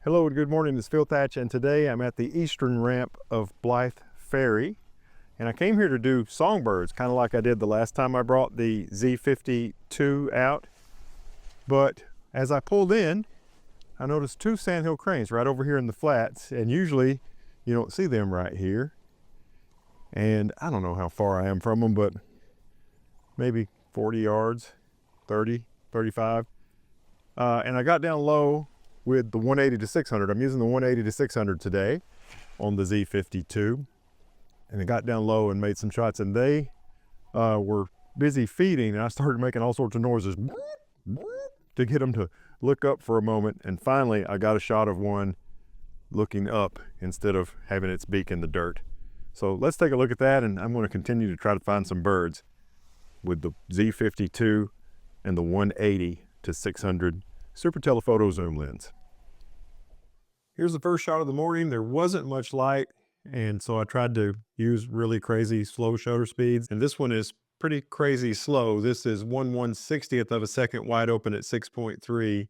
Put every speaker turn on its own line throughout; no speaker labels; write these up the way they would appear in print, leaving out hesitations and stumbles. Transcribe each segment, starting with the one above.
Hello and good morning, it's Phil Thatch, and today I'm at the eastern ramp of Blythe Ferry. And I came here to do songbirds, kind of like I did the last time I brought the Z50 out. But as I pulled in, I noticed two Sandhill Cranes right over here in the flats, and usually you don't see them right here. And I don't know how far I am from them, but maybe 40 yards, 30, 35. And I got down low with the 180 to 600. I'm using the 180 to 600 today on the Z50 and I got down low and made some shots, and they were busy feeding, and I started making all sorts of noises to get them to look up for a moment. And finally I got a shot of one looking up instead of having its beak in the dirt. So let's take a look at that, and I'm going to continue to try to find some birds with the Z52 and the 180 to 600 super telephoto zoom lens. Here's the first shot of the morning. There wasn't much light, and so I tried to use really crazy slow shutter speeds, and this one is pretty crazy slow. This is 1/160th of a second wide open at 6.3.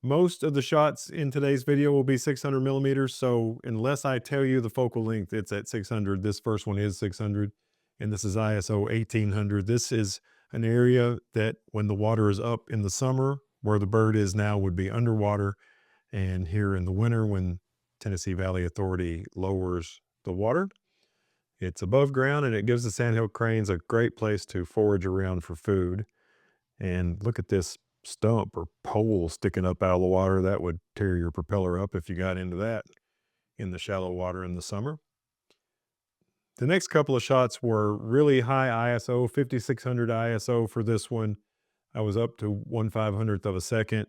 Most of the shots in today's video will be 600 millimeters, so unless I tell you the focal length, it's at 600. This first one is 600, and this is ISO 1800. This is an area that when the water is up in the summer, where the bird is now would be underwater, and here in the winter when Tennessee Valley Authority lowers the water, it's above ground, and it gives the Sandhill Cranes a great place to forage around for food. And look at this stump or pole sticking up out of the water. That would tear your propeller up if you got into that in the shallow water in the summer. The next couple of shots were really high ISO, 5600 ISO for this one. I was up to 1/500th of a second.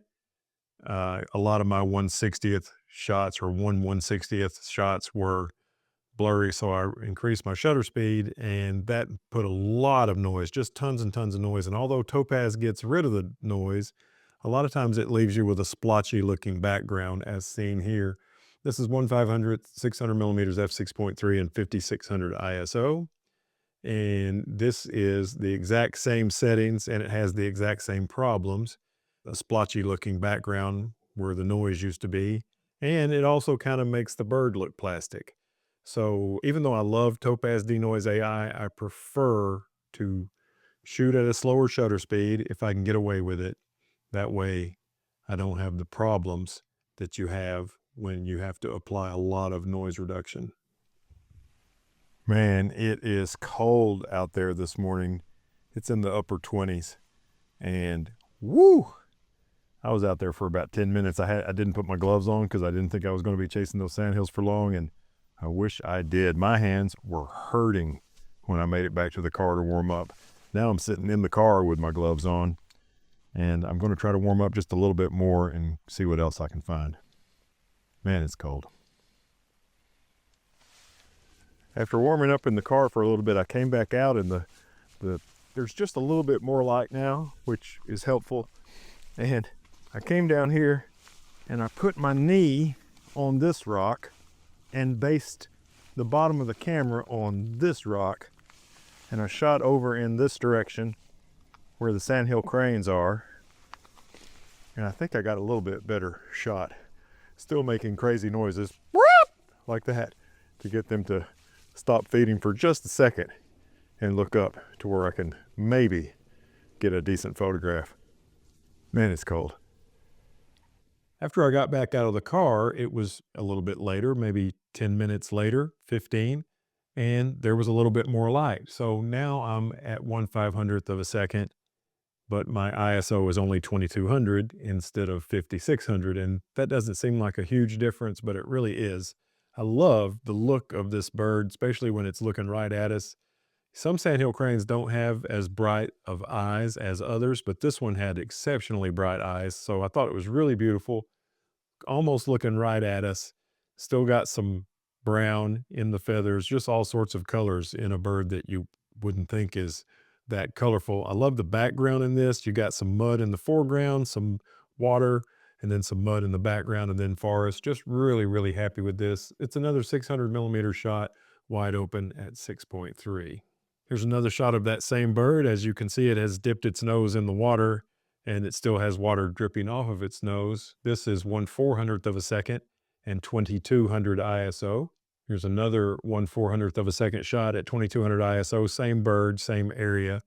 A lot of my 1/60th shots or 1/160th shots were blurry, so I increased my shutter speed, and that put a lot of noise, just tons and tons of noise. And although Topaz gets rid of the noise, a lot of times it leaves you with a splotchy looking background, as seen here. This is 1/500th, 600 millimeters f6.3 and 5600 ISO. And this is the exact same settings, and it has the exact same problems. A splotchy looking background where the noise used to be. And it also kind of makes the bird look plastic. So even though I love Topaz Denoise AI, I prefer to shoot at a slower shutter speed if I can get away with it. That way I don't have the problems that you have when you have to apply a lot of noise reduction. Man, it is cold out there this morning. It's in the upper 20s, and woo! I was out there for about 10 minutes. I didn't put my gloves on because I didn't think I was going to be chasing those sandhills for long, and I wish I did. My hands were hurting when I made it back to the car to warm up. Now I'm sitting in the car with my gloves on, and I'm going to try to warm up just a little bit more and see what else I can find. Man, it's cold. After warming up in the car for a little bit, I came back out, and there's just a little bit more light now, which is helpful. And I came down here and I put my knee on this rock and based the bottom of the camera on this rock, and I shot over in this direction where the Sandhill Cranes are, and I think I got a little bit better shot. Still making crazy noises like that to get them to stop feeding for just a second and look up to where I can maybe get a decent photograph. Man, it's cold. After I got back out of the car, it was a little bit later, maybe 10 minutes later, 15, and there was a little bit more light. So now I'm at 1/500th of a second, but my ISO is only 2200 instead of 5600, and that doesn't seem like a huge difference, but it really is. I love the look of this bird, especially when it's looking right at us. Some Sandhill Cranes don't have as bright of eyes as others, but this one had exceptionally bright eyes, so I thought it was really beautiful. Almost looking right at us. Still got some brown in the feathers, just all sorts of colors in a bird that you wouldn't think is that colorful. I love the background in this. You got some mud in the foreground, some water, and then some mud in the background, and then forest. Just really, really happy with this. It's another 600 millimeter shot, wide open at 6.3. Here's another shot of that same bird. As you can see, it has dipped its nose in the water, and it still has water dripping off of its nose. This is 1/400th of a second and 2200 ISO. Here's another 1/400th of a second shot at 2200 ISO, same bird, same area,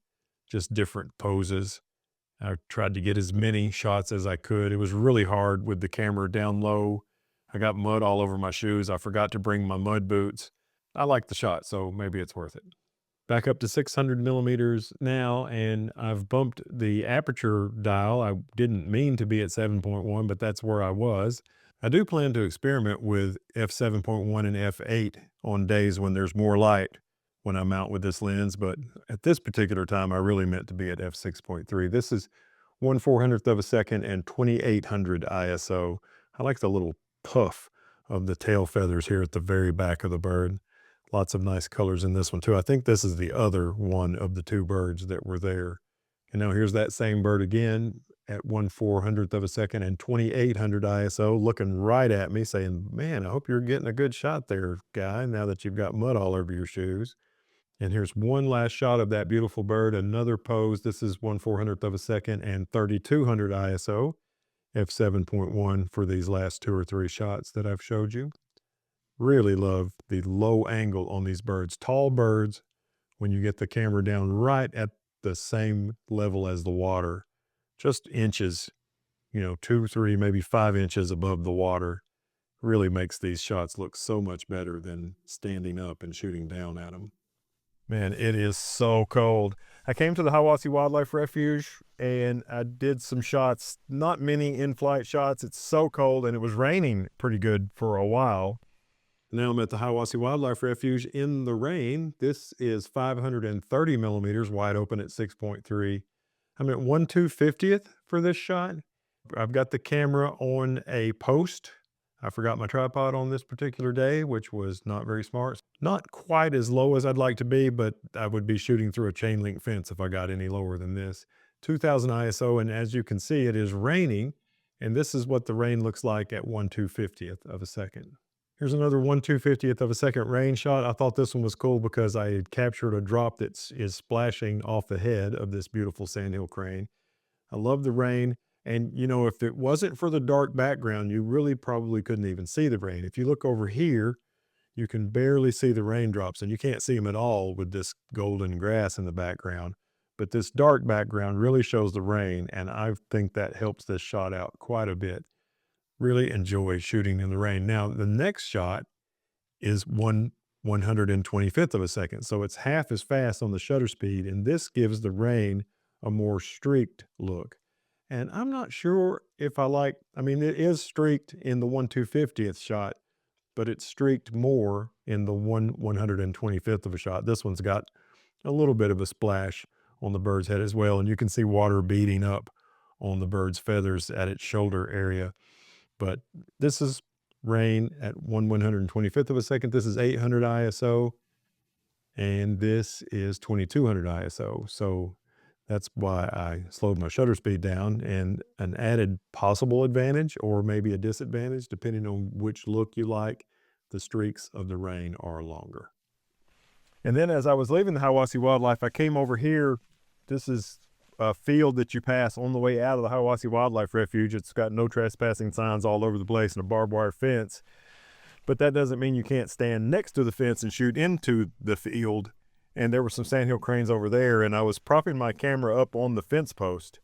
just different poses. I tried to get as many shots as I could. It was really hard with the camera down low. I got mud all over my shoes. I forgot to bring my mud boots. I like the shot, so maybe it's worth it. Back up to 600 millimeters now, and I've bumped the aperture dial. I didn't mean to be at 7.1, but that's where I was. I do plan to experiment with f7.1 and f8 on days when there's more light when I'm out with this lens, but at this particular time, I really meant to be at f6.3. This is 1/400th of a second and 2800 ISO. I like the little puff of the tail feathers here at the very back of the bird. Lots of nice colors in this one too. I think this is the other one of the two birds that were there. And now here's that same bird again at 1/400th of a second and 2800 ISO, looking right at me saying, man, I hope you're getting a good shot there, guy, now that you've got mud all over your shoes. And here's one last shot of that beautiful bird, another pose. This is 1/400th of a second and 3200 ISO, f7.1 for these last 2 or 3 shots that I've showed you. Really love the low angle on these birds. Tall birds, when you get the camera down right at the same level as the water, just inches, 2, 3, maybe 5 inches above the water, really makes these shots look so much better than standing up and shooting down at them. Man, it is so cold. I came to the Hiwassee Wildlife Refuge and I did some shots, not many in-flight shots. It's so cold and it was raining pretty good for a while. Now I'm at the Hiwassee Wildlife Refuge in the rain. This is 530 millimeters wide open at 6.3. I'm at 1/250th for this shot. I've got the camera on a post. I forgot my tripod on this particular day, which was not very smart. Not quite as low as I'd like to be, but I would be shooting through a chain link fence if I got any lower than this. 2000 ISO, and as you can see, it is raining, and this is what the rain looks like at 1/250th of a second. Here's another 1/250th of a second rain shot. I thought this one was cool because I had captured a drop that is splashing off the head of this beautiful Sandhill crane. I love the rain. And, if it wasn't for the dark background, you really probably couldn't even see the rain. If you look over here, you can barely see the raindrops, and you can't see them at all with this golden grass in the background. But this dark background really shows the rain, and I think that helps this shot out quite a bit. Really enjoy shooting in the rain. Now, the next shot is 1/125th of a second, so it's half as fast on the shutter speed, and this gives the rain a more streaked look. And I'm not sure if it is streaked in the 1/250th shot, but it's streaked more in the 1/125th of a shot. This one's got a little bit of a splash on the bird's head as well. And you can see water beating up on the bird's feathers at its shoulder area. But this is rain at 1/125th of a second. This is 800 ISO. And this is 2200 ISO. So that's why I slowed my shutter speed down, and an added possible advantage or maybe a disadvantage, depending on which look you like, the streaks of the rain are longer. And then as I was leaving the Hiwassee Wildlife, I came over here. This is a field that you pass on the way out of the Hiwassee Wildlife Refuge. It's got no trespassing signs all over the place and a barbed wire fence. But that doesn't mean you can't stand next to the fence and shoot into the field. And there were some Sandhill cranes over there, and I was propping my camera up on the fence post,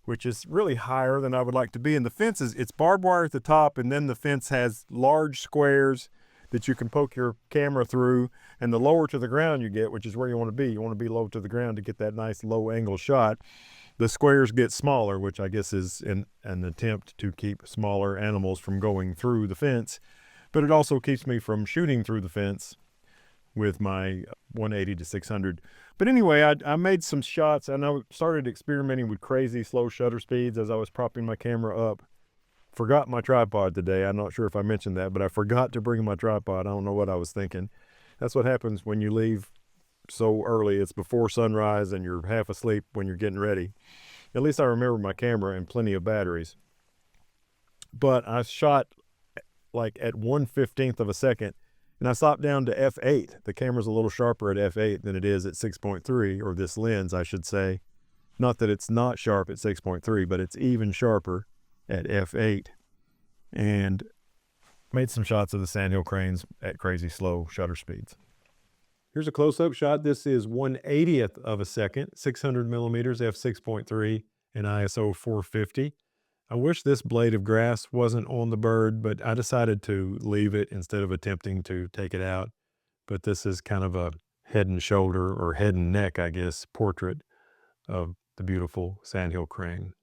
which is really higher than I would like to be. And the fence it's barbed wire at the top, and then the fence has large squares that you can poke your camera through. And the lower to the ground you get, which is where you want to be low to the ground to get that nice low angle shot, the squares get smaller, which I guess is an attempt to keep smaller animals from going through the fence. But it also keeps me from shooting through the fence with my 180 to 600. But anyway, I made some shots, and I started experimenting with crazy slow shutter speeds as I was propping my camera up. Forgot my tripod today. I'm not sure if I mentioned that, but I forgot to bring my tripod. I don't know what I was thinking. That's what happens when you leave so early. It's before sunrise and you're half asleep when you're getting ready. At least I remember my camera and plenty of batteries. But I shot like at 1/15th of a second, and I stopped down to f8. The camera's a little sharper at f8 than it is at 6.3, or this lens, I should say. Not that it's not sharp at 6.3, but it's even sharper at f8. And Made some shots of the Sandhill Cranes at crazy slow shutter speeds. Here's a close-up shot. This is 1/80th of a second, 600 millimeters, f6.3, and ISO 450. I wish this blade of grass wasn't on the bird, but I decided to leave it instead of attempting to take it out. But this is kind of a head and shoulder, or head and neck, I guess, portrait of the beautiful Sandhill Crane.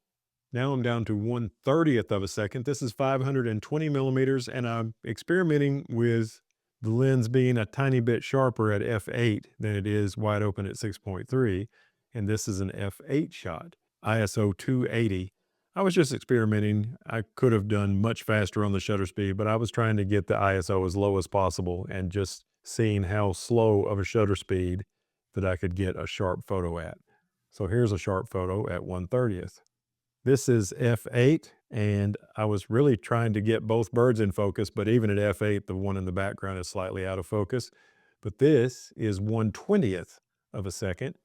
Now I'm down to 1/30th of a second. This is 520 millimeters, and I'm experimenting with the lens being a tiny bit sharper at f8 than it is wide open at 6.3. And this is an f8 shot, ISO 280. I was just experimenting. I could have done much faster on the shutter speed, but I was trying to get the ISO as low as possible and just seeing how slow of a shutter speed that I could get a sharp photo at. So here's a sharp photo at 1/30th. This is f8, and I was really trying to get both birds in focus, but even at f8, the one in the background is slightly out of focus. But this is 1/20th of a second,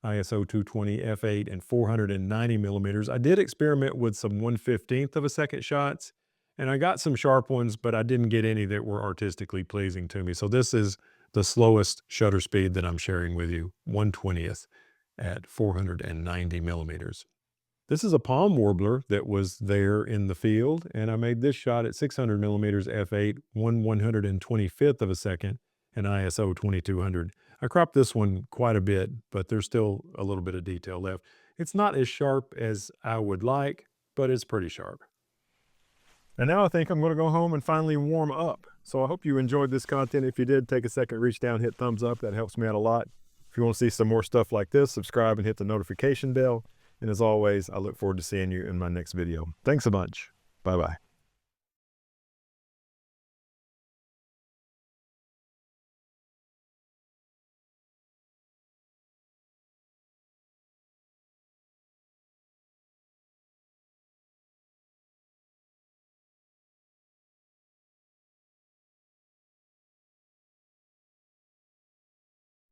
ISO 220, f8, and 490 millimeters. I did experiment with some 1/15th of a second shots, and I got some sharp ones, but I didn't get any that were artistically pleasing to me. So this is the slowest shutter speed that I'm sharing with you, 1/20th at 490 millimeters. This is a palm warbler that was there in the field, and I made this shot at 600 millimeters f8, 1/125th of a second, and ISO 2200. I cropped this one quite a bit, but there's still a little bit of detail left. It's not as sharp as I would like, but it's pretty sharp. And now I think I'm going to go home and finally warm up. So I hope you enjoyed this content. If you did, take a second, reach down, hit thumbs up. That helps me out a lot. If you want to see some more stuff like this, subscribe and hit the notification bell. And as always, I look forward to seeing you in my next video. Thanks a bunch. Bye-bye.